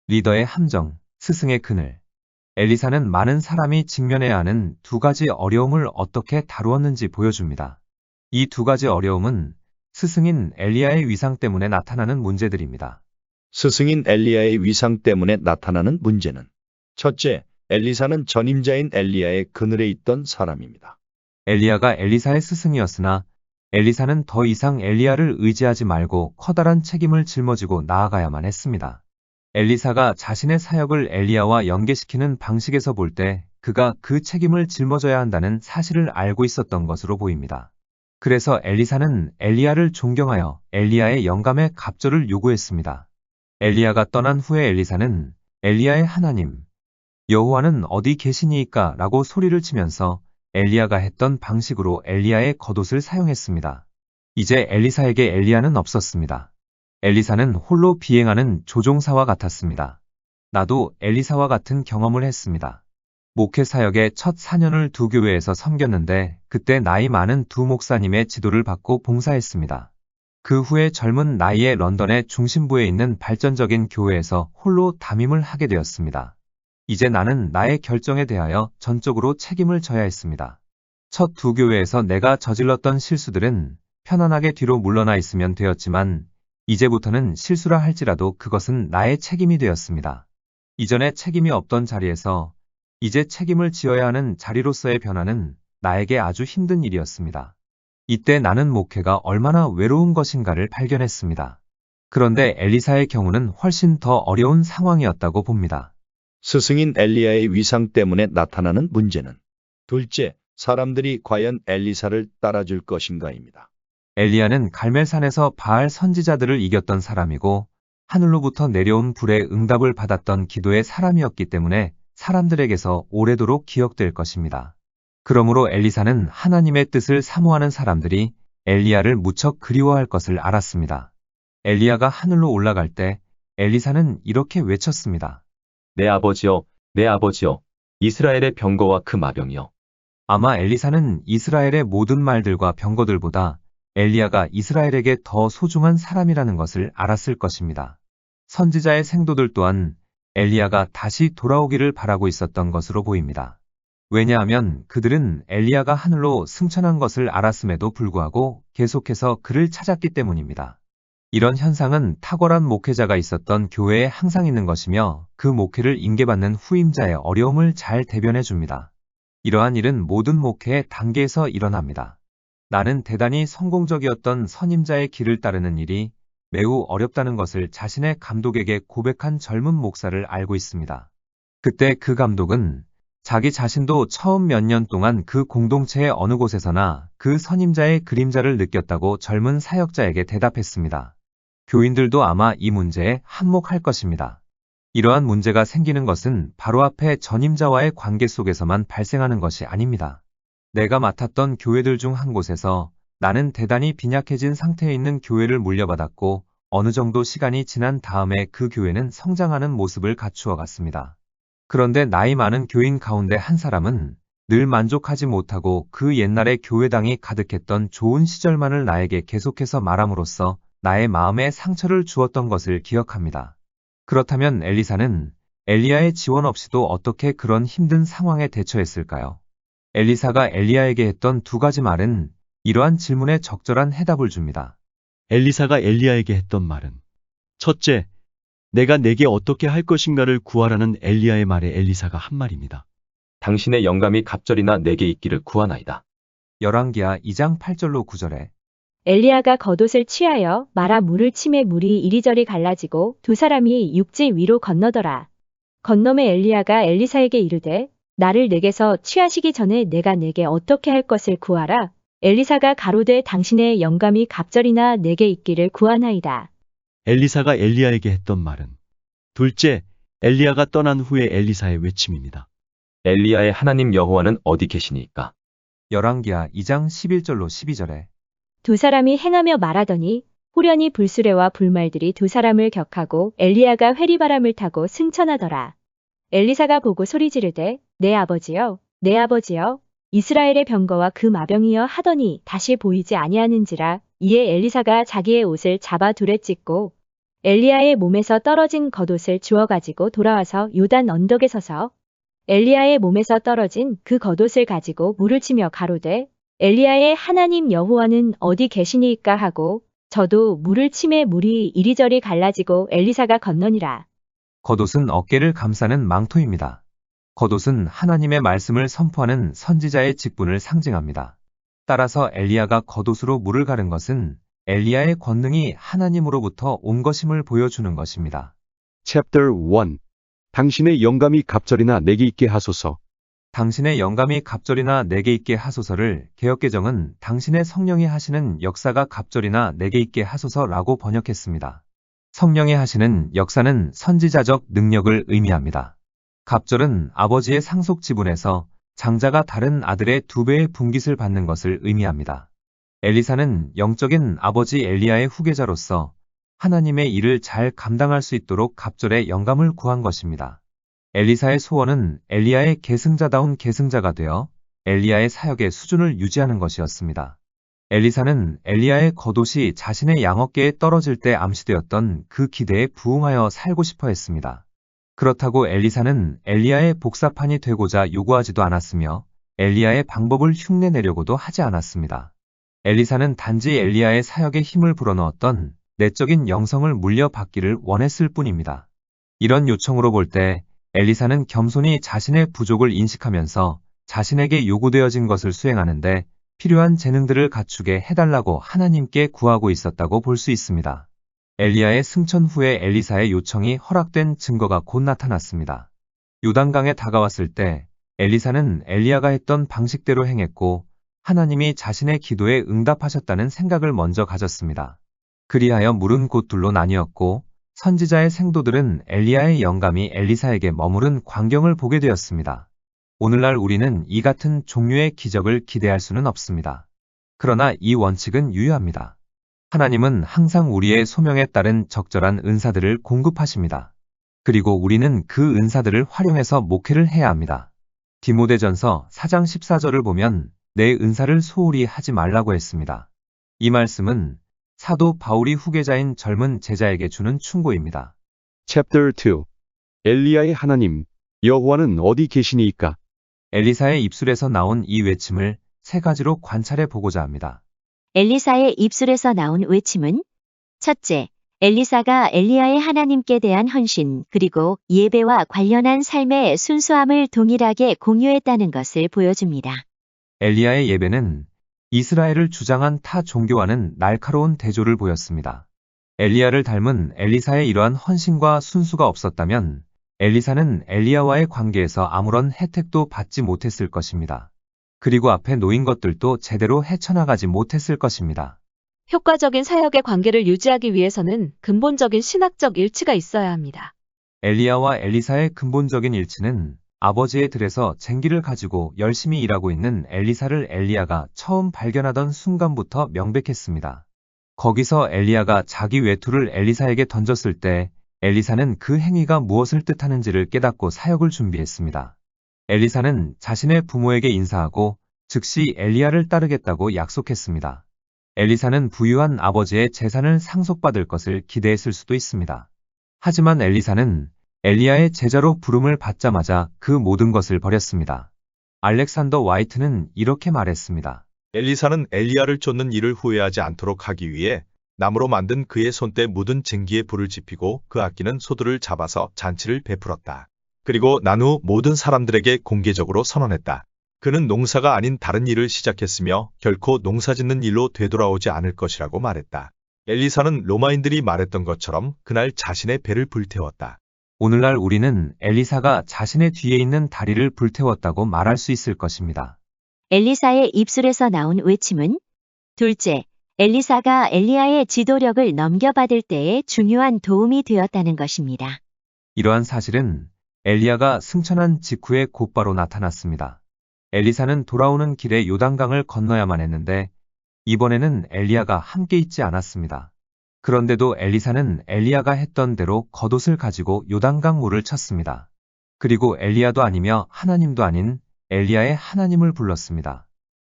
리더의 함정, 스승의 그늘. 엘리사는 많은 사람이 직면해야 하는 두 가지 어려움을 어떻게 다루었는지 보여줍니다. 이 두 가지 어려움은 스승인 엘리야의 위상 때문에 나타나는 문제들입니다. 스승인 엘리야의 위상 때문에 나타나는 문제는 첫째, 엘리사는 전임자인 엘리야의 그늘에 있던 사람입니다. 엘리야가 엘리사의 스승이었으나 엘리사는 더 이상 엘리야를 의지하지 말고 커다란 책임을 짊어지고 나아가야만 했습니다. 엘리사가 자신의 사역을 엘리야와 연계시키는 방식에서 볼 때 그가 그 책임을 짊어져야 한다는 사실을 알고 있었던 것으로 보입니다. 그래서 엘리사는 엘리야를 존경하여 엘리야의 영감의 갑절을 요구했습니다. 엘리야가 떠난 후에 엘리사는 엘리야의 하나님, 여호와는 어디 계시니이까 라고 소리를 치면서 엘리야가 했던 방식으로 엘리야의 겉옷을 사용했습니다. 이제 엘리사에게 엘리야는 없었습니다. 엘리사는 홀로 비행하는 조종사와 같았습니다. 나도 엘리사와 같은 경험을 했습니다. 목회 사역의 첫 4년을 두 교회에서 섬겼는데 그때 나이 많은 두 목사님의 지도를 받고 봉사했습니다. 그 후에 젊은 나이에 런던의 중심부에 있는 발전적인 교회에서 홀로 담임을 하게 되었습니다. 이제 나는 나의 결정에 대하여 전적으로 책임을 져야 했습니다. 첫 두 교회에서 내가 저질렀던 실수들은 편안하게 뒤로 물러나 있으면 되었지만 이제부터는 실수라 할지라도 그것은 나의 책임이 되었습니다. 이전에 책임이 없던 자리에서 이제 책임을 지어야 하는 자리로서의 변화는 나에게 아주 힘든 일이었습니다. 이때 나는 목회가 얼마나 외로운 것인가를 발견했습니다. 그런데 엘리사의 경우는 훨씬 더 어려운 상황이었다고 봅니다. 스승인 엘리야의 위상 때문에 나타나는 문제는 둘째, 사람들이 과연 엘리사를 따라줄 것인가입니다. 엘리야는 갈멜산에서 바알 선지자들을 이겼던 사람이고 하늘로부터 내려온 불의 응답을 받았던 기도의 사람이었기 때문에 사람들에게서 오래도록 기억될 것입니다. 그러므로 엘리사는 하나님의 뜻을 사모하는 사람들이 엘리야를 무척 그리워할 것을 알았습니다. 엘리야가 하늘로 올라갈 때 엘리사는 이렇게 외쳤습니다. 내 아버지여, 내 아버지여, 이스라엘의 병거와 그 마병이여. 아마 엘리사는 이스라엘의 모든 말들과 병거들보다 엘리야가 이스라엘에게 더 소중한 사람이라는 것을 알았을 것입니다. 선지자의 생도들 또한 엘리야가 다시 돌아오기를 바라고 있었던 것으로 보입니다. 왜냐하면 그들은 엘리야가 하늘로 승천한 것을 알았음에도 불구하고 계속해서 그를 찾았기 때문입니다. 이런 현상은 탁월한 목회자가 있었던 교회에 항상 있는 것이며 그 목회를 인계받는 후임자의 어려움을 잘 대변해 줍니다. 이러한 일은 모든 목회의 단계에서 일어납니다. 나는 대단히 성공적이었던 선임자의 길을 따르는 일이 매우 어렵다는 것을 자신의 감독에게 고백한 젊은 목사를 알고 있습니다. 그때 그 감독은 자기 자신도 처음 몇 년 동안 그 공동체의 어느 곳에서나 그 선임자의 그림자를 느꼈다고 젊은 사역자에게 대답했습니다. 교인들도 아마 이 문제에 한몫할 것입니다. 이러한 문제가 생기는 것은 바로 앞에 전임자와의 관계 속에서만 발생하는 것이 아닙니다. 내가 맡았던 교회들 중 한 곳에서 나는 대단히 빈약해진 상태에 있는 교회를 물려받았고 어느 정도 시간이 지난 다음에 그 교회는 성장하는 모습을 갖추어 갔습니다. 그런데 나이 많은 교인 가운데 한 사람은 늘 만족하지 못하고 그 옛날의 교회당이 가득했던 좋은 시절만을 나에게 계속해서 말함으로써 나의 마음에 상처를 주었던 것을 기억합니다. 그렇다면 엘리사는 엘리야의 지원 없이도 어떻게 그런 힘든 상황에 대처했을까요? 엘리사가 엘리야에게 했던 두 가지 말은 이러한 질문에 적절한 해답을 줍니다. 엘리사가 엘리야에게 했던 말은 첫째, 내가 내게 어떻게 할 것인가를 구하라는 엘리야의 말에 엘리사가 한 말입니다. 당신의 영감이 갑절이나 내게 있기를 구하나이다. 열왕기하 2장 8절로 9절에 엘리야가 겉옷을 취하여 마라 물을 치매 물이 이리저리 갈라지고 두 사람이 육지 위로 건너더라. 건너매 엘리야가 엘리사에게 이르되 나를 내게서 취하시기 전에 내가 내게 어떻게 할 것을 구하라. 엘리사가 가로되 당신의 영감이 갑절이나 내게 있기를 구하나이다. 엘리사가 엘리야에게 했던 말은 둘째, 엘리야가 떠난 후에 엘리사의 외침입니다. 엘리야의 하나님 여호와는 어디 계시니까? 열왕기하 2장 11절로 12절에 두 사람이 행하며 말하더니 후련히 불수레와 불말들이 두 사람을 격하고 엘리야가 회리바람을 타고 승천하더라. 엘리사가 보고 소리 지르되 내 아버지여, 내 아버지여, 이스라엘의 병거와 그 마병이여 하더니 다시 보이지 아니하는지라. 이에 엘리사가 자기의 옷을 잡아 둘에 찢고 엘리야의 몸에서 떨어진 겉옷을 주워 가지고 돌아와서 요단 언덕에 서서 엘리야의 몸에서 떨어진 그 겉옷을 가지고 물을 치며 가로되 엘리야의 하나님 여호와는 어디 계시니까 하고 저도 물을 치매 물이 이리저리 갈라지고 엘리사가 건너니라. 겉옷은 어깨를 감싸는 망토입니다. 겉옷은 하나님의 말씀을 선포하는 선지자의 직분을 상징합니다. 따라서 엘리야가 겉옷으로 물을 가른 것은 엘리야의 권능이 하나님으로부터 온 것임을 보여주는 것입니다. Chapter 1 당신의 영감이 갑절이나 내게 있게 하소서. 당신의 영감이 갑절이나 내게 있게 하소서를 개역개정은 당신의 성령이 하시는 역사가 갑절이나 내게 있게 하소서라고 번역했습니다. 성령이 하시는 역사는 선지자적 능력을 의미합니다. 갑절은 아버지의 상속 지분에서 장자가 다른 아들의 2배의 분깃을 받는 것을 의미합니다. 엘리사는 영적인 아버지 엘리야의 후계자로서 하나님의 일을 잘 감당할 수 있도록 갑절의 영감을 구한 것입니다. 엘리사의 소원은 엘리야의 계승자다운 계승자가 되어 엘리야의 사역의 수준을 유지하는 것이었습니다. 엘리사는 엘리야의 겉옷이 자신의 양어깨에 떨어질 때 암시되었던 그 기대에 부응하여 살고 싶어 했습니다. 그렇다고 엘리사는 엘리야의 복사판이 되고자 요구하지도 않았으며 엘리야의 방법을 흉내내려고도 하지 않았습니다. 엘리사는 단지 엘리야의 사역에 힘을 불어넣었던 내적인 영성을 물려받기를 원했을 뿐입니다. 이런 요청으로 볼 때 엘리사는 겸손히 자신의 부족을 인식하면서 자신에게 요구되어진 것을 수행하는데 필요한 재능들을 갖추게 해달라고 하나님께 구하고 있었다고 볼 수 있습니다. 엘리야의 승천 후에 엘리사의 요청이 허락된 증거가 곧 나타났습니다. 요단강에 다가왔을 때 엘리사는 엘리야가 했던 방식대로 행했고 하나님이 자신의 기도에 응답하셨다는 생각을 먼저 가졌습니다. 그리하여 물은 곧 둘로 나뉘었고 선지자의 생도들은 엘리야의 영감이 엘리사에게 머무른 광경을 보게 되었습니다. 오늘날 우리는 이 같은 종류의 기적을 기대할 수는 없습니다. 그러나 이 원칙은 유효합니다. 하나님은 항상 우리의 소명에 따른 적절한 은사들을 공급하십니다. 그리고 우리는 그 은사들을 활용해서 목회를 해야 합니다. 디모데전서 4장 14절을 보면 내 은사를 소홀히 하지 말라고 했습니다. 이 말씀은 사도 바울이 후계자인 젊은 제자에게 주는 충고입니다. Chapter 2 엘리야의 하나님 여호와는 어디 계시니이까? 엘리사의 입술에서 나온 이 외침을 세 가지로 관찰해 보고자 합니다. 엘리사의 입술에서 나온 외침은 첫째, 엘리사가 엘리야의 하나님께 대한 헌신 그리고 예배와 관련한 삶의 순수함을 동일하게 공유했다는 것을 보여줍니다. 엘리야의 예배는 이스라엘을 주장한 타 종교와는 날카로운 대조를 보였습니다. 엘리야를 닮은 엘리사의 이러한 헌신과 순수가 없었다면 엘리사는 엘리야와의 관계에서 아무런 혜택도 받지 못했을 것입니다. 그리고 앞에 놓인 것들도 제대로 헤쳐나가지 못했을 것입니다. 효과적인 사역의 관계를 유지하기 위해서는 근본적인 신학적 일치가 있어야 합니다. 엘리야와 엘리사의 근본적인 일치는 아버지의 들에서 쟁기를 가지고 열심히 일하고 있는 엘리사를 엘리야가 처음 발견하던 순간부터 명백했습니다. 거기서 엘리야가 자기 외투를 엘리사에게 던졌을 때 엘리사는 그 행위가 무엇을 뜻하는지를 깨닫고 사역을 준비했습니다. 엘리사는 자신의 부모에게 인사하고 즉시 엘리야를 따르겠다고 약속했습니다. 엘리사는 부유한 아버지의 재산을 상속받을 것을 기대했을 수도 있습니다. 하지만 엘리사는 엘리야의 제자로 부름을 받자마자 그 모든 것을 버렸습니다. 알렉산더 와이트는 이렇게 말했습니다. 엘리사는 엘리야를 쫓는 일을 후회하지 않도록 하기 위해 나무로 만든 그의 손때 묻은 쟁기에 불을 지피고 그 아끼는 소들을 잡아서 잔치를 베풀었다. 그리고 난 후 모든 사람들에게 공개적으로 선언했다. 그는 농사가 아닌 다른 일을 시작했으며 결코 농사짓는 일로 되돌아오지 않을 것이라고 말했다. 엘리사는 로마인들이 말했던 것처럼 그날 자신의 배를 불태웠다. 오늘날 우리는 엘리사가 자신의 뒤에 있는 다리를 불태웠다고 말할 수 있을 것입니다. 엘리사의 입술에서 나온 외침은 둘째, 엘리사가 엘리야의 지도력을 넘겨받을 때에 중요한 도움이 되었다는 것입니다. 이러한 사실은 엘리야가 승천한 직후에 곧바로 나타났습니다. 엘리사는 돌아오는 길에 요단강을 건너야만 했는데 이번에는 엘리야가 함께 있지 않았습니다. 그런데도 엘리사는 엘리야가 했던 대로 겉옷을 가지고 요단강 물을 쳤습니다. 그리고 엘리야도 아니며 하나님도 아닌 엘리야의 하나님을 불렀습니다.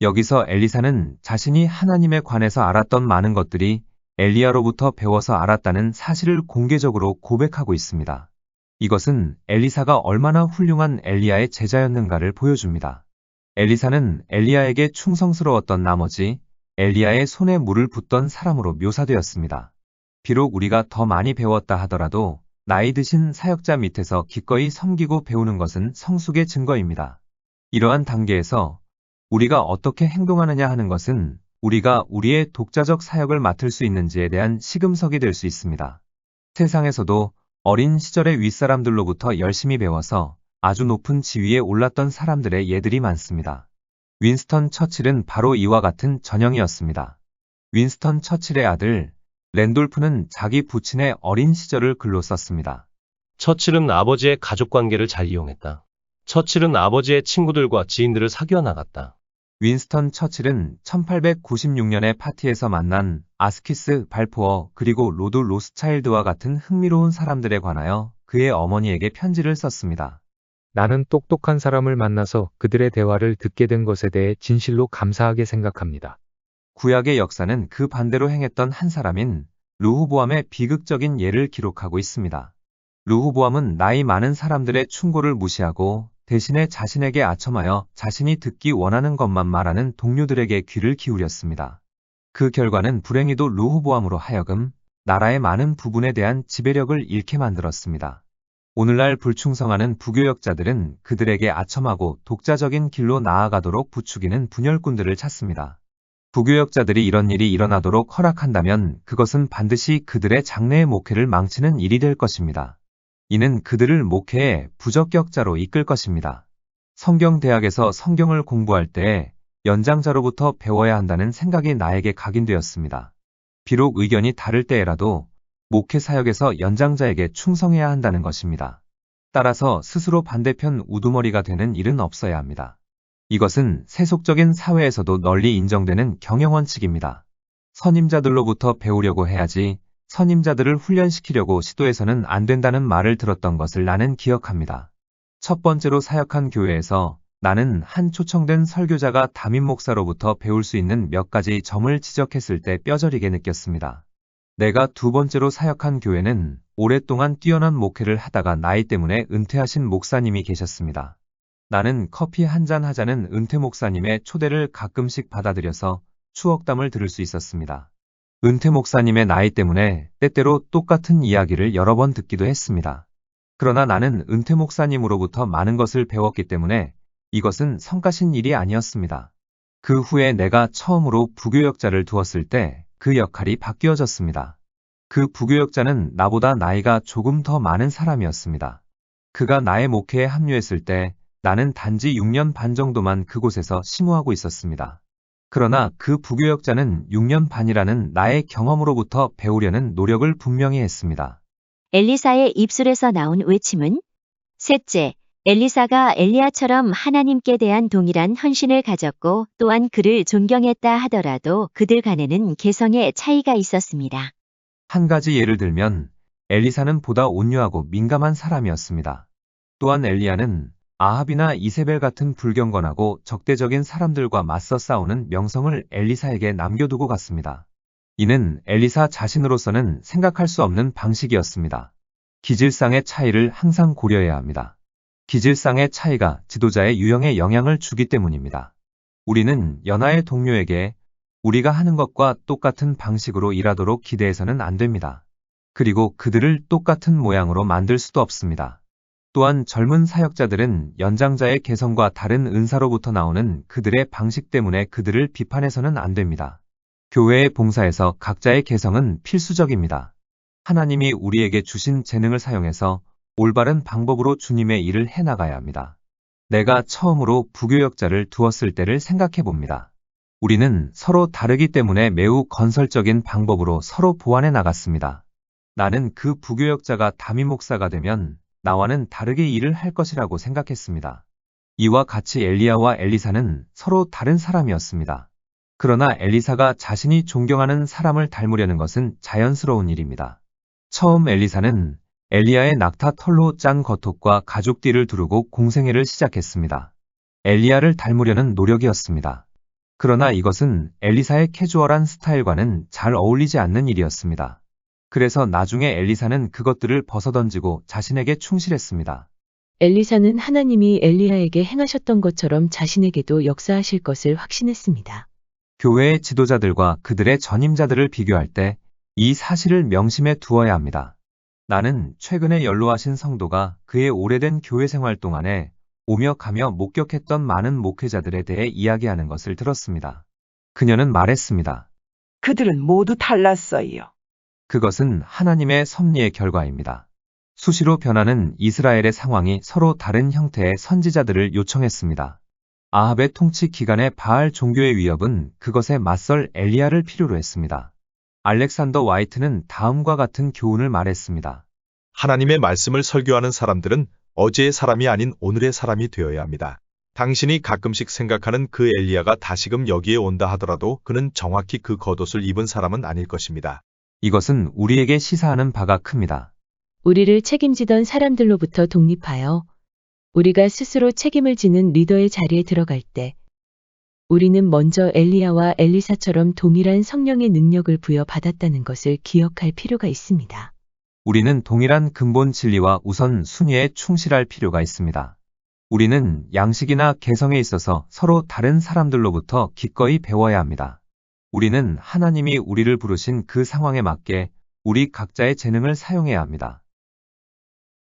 여기서 엘리사는 자신이 하나님에 관해서 알았던 많은 것들이 엘리야로부터 배워서 알았다는 사실을 공개적으로 고백하고 있습니다. 이것은 엘리사가 얼마나 훌륭한 엘리야의 제자였는가를 보여줍니다. 엘리사는 엘리야에게 충성스러웠던 나머지 엘리야의 손에 물을 붓던 사람으로 묘사되었습니다. 비록 우리가 더 많이 배웠다 하더라도 나이 드신 사역자 밑에서 기꺼이 섬기고 배우는 것은 성숙의 증거입니다. 이러한 단계에서 우리가 어떻게 행동하느냐 하는 것은 우리가 우리의 독자적 사역을 맡을 수 있는지에 대한 시금석이 될 수 있습니다. 세상에서도 어린 시절의 윗사람들로부터 열심히 배워서 아주 높은 지위에 올랐던 사람들의 예들이 많습니다. 윈스턴 처칠은 바로 이와 같은 전형이었습니다. 윈스턴 처칠의 아들 랜돌프는 자기 부친의 어린 시절을 글로 썼습니다. 처칠은 아버지의 가족관계를 잘 이용했다. 처칠은 아버지의 친구들과 지인들을 사귀어 나갔다. 윈스턴 처칠은 1896년에 파티에서 만난 아스키스 발포어 그리고 로드 로스차일드와 같은 흥미로운 사람들에 관하여 그의 어머니에게 편지를 썼습니다. 나는 똑똑한 사람을 만나서 그들의 대화를 듣게 된 것에 대해 진실로 감사하게 생각합니다. 구약의 역사는 그 반대로 행했던 한 사람인 르호보암의 비극적인 예를 기록하고 있습니다. 르호보암은 나이 많은 사람들의 충고를 무시하고 대신에 자신에게 아첨하여 자신이 듣기 원하는 것만 말하는 동료들에게 귀를 기울였습니다. 그 결과는 불행히도 르호보암으로 하여금 나라의 많은 부분에 대한 지배력을 잃게 만들었습니다. 오늘날 불충성하는 부교역자들은 그들에게 아첨하고 독자적인 길로 나아가도록 부추기는 분열꾼들을 찾습니다. 부교역자들이 이런 일이 일어나도록 허락한다면 그것은 반드시 그들의 장래의 목회를 망치는 일이 될 것입니다. 이는 그들을 목회의 부적격자로 이끌 것입니다. 성경대학에서 성경을 공부할 때 연장자로부터 배워야 한다는 생각이 나에게 각인되었습니다. 비록 의견이 다를 때에라도 목회 사역에서 연장자에게 충성해야 한다는 것입니다. 따라서 스스로 반대편 우두머리가 되는 일은 없어야 합니다. 이것은 세속적인 사회에서도 널리 인정되는 경영원칙입니다. 선임자들로부터 배우려고 해야지 선임자들을 훈련시키려고 시도해서는 안 된다는 말을 들었던 것을 나는 기억합니다. 첫 번째로 사역한 교회에서 나는 한 초청된 설교자가 담임 목사로부터 배울 수 있는 몇 가지 점을 지적했을 때 뼈저리게 느꼈습니다. 내가 두 번째로 사역한 교회는 오랫동안 뛰어난 목회를 하다가 나이 때문에 은퇴하신 목사님이 계셨습니다. 나는 커피 한잔 하자는 은퇴 목사님의 초대를 가끔씩 받아들여서 추억담을 들을 수 있었습니다. 은퇴 목사님의 나이 때문에 때때로 똑같은 이야기를 여러 번 듣기도 했습니다. 그러나 나는 은퇴 목사님으로부터 많은 것을 배웠기 때문에 이것은 성가신 일이 아니었습니다. 그 후에 내가 처음으로 부교역자를 두었을 때 그 역할이 바뀌어졌습니다. 그 부교역자는 나보다 나이가 조금 더 많은 사람이었습니다. 그가 나의 목회에 합류했을 때 나는 단지 6년 반 정도만 그곳에서 심호하고 있었습니다. 그러나 그 부교역자는 6년 반이라는 나의 경험으로부터 배우려는 노력을 분명히 했습니다. 엘리사의 입술에서 나온 외침은 셋째, 엘리사가 엘리야처럼 하나님께 대한 동일한 헌신을 가졌고 또한 그를 존경했다 하더라도 그들 간에는 개성의 차이가 있었습니다. 한 가지 예를 들면 엘리사는 보다 온유하고 민감한 사람이었습니다. 또한 엘리야는 아합이나 이세벨 같은 불경건하고 적대적인 사람들과 맞서 싸우는 명성을 엘리사에게 남겨두고 갔습니다. 이는 엘리사 자신으로서는 생각할 수 없는 방식이었습니다. 기질상의 차이를 항상 고려해야 합니다. 기질상의 차이가 지도자의 유형에 영향을 주기 때문입니다. 우리는 연하의 동료에게 우리가 하는 것과 똑같은 방식으로 일하도록 기대해서는 안 됩니다. 그리고 그들을 똑같은 모양으로 만들 수도 없습니다. 또한 젊은 사역자들은 연장자의 개성과 다른 은사로부터 나오는 그들의 방식 때문에 그들을 비판해서는 안 됩니다. 교회의 봉사에서 각자의 개성은 필수적입니다. 하나님이 우리에게 주신 재능을 사용해서 올바른 방법으로 주님의 일을 해나가야 합니다. 내가 처음으로 부교역자를 두었을 때를 생각해 봅니다. 우리는 서로 다르기 때문에 매우 건설적인 방법으로 서로 보완해 나갔습니다. 나는 그 부교역자가 담임 목사가 되면 나와는 다르게 일을 할 것이라고 생각했습니다. 이와 같이 엘리야와 엘리사는 서로 다른 사람이었습니다. 그러나 엘리사가 자신이 존경하는 사람을 닮으려는 것은 자연스러운 일입니다. 처음 엘리사는 엘리야의 낙타 털로 짠 겉옷과 가죽띠를 두르고 공생애를 시작했습니다. 엘리야를 닮으려는 노력이었습니다. 그러나 이것은 엘리사의 캐주얼한 스타일과는 잘 어울리지 않는 일이었습니다. 그래서 나중에 엘리사는 그것들을 벗어던지고 자신에게 충실했습니다. 엘리사는 하나님이 엘리야에게 행하셨던 것처럼 자신에게도 역사하실 것을 확신했습니다. 교회의 지도자들과 그들의 전임자들을 비교할 때 이 사실을 명심해 두어야 합니다. 나는 최근에 연로하신 성도가 그의 오래된 교회 생활 동안에 오며 가며 목격했던 많은 목회자들에 대해 이야기하는 것을 들었습니다. 그녀는 말했습니다. 그들은 모두 달랐어요. 그것은 하나님의 섭리의 결과입니다. 수시로 변하는 이스라엘의 상황이 서로 다른 형태의 선지자들을 요청했습니다. 아합의 통치 기간의 바알 종교의 위협은 그것에 맞설 엘리야를 필요로 했습니다. 알렉산더 와이트는 다음과 같은 교훈을 말했습니다. 하나님의 말씀을 설교하는 사람들은 어제의 사람이 아닌 오늘의 사람이 되어야 합니다. 당신이 가끔씩 생각하는 그 엘리야가 다시금 여기에 온다 하더라도 그는 정확히 그 겉옷을 입은 사람은 아닐 것입니다. 이것은 우리에게 시사하는 바가 큽니다. 우리를 책임지던 사람들로부터 독립하여 우리가 스스로 책임을 지는 리더의 자리에 들어갈 때 우리는 먼저 엘리야와 엘리사처럼 동일한 성령의 능력을 부여받았다는 것을 기억할 필요가 있습니다. 우리는 동일한 근본 진리와 우선 순위에 충실할 필요가 있습니다. 우리는 양식이나 개성에 있어서 서로 다른 사람들로부터 기꺼이 배워야 합니다. 우리는 하나님이 우리를 부르신 그 상황에 맞게 우리 각자의 재능을 사용해야 합니다.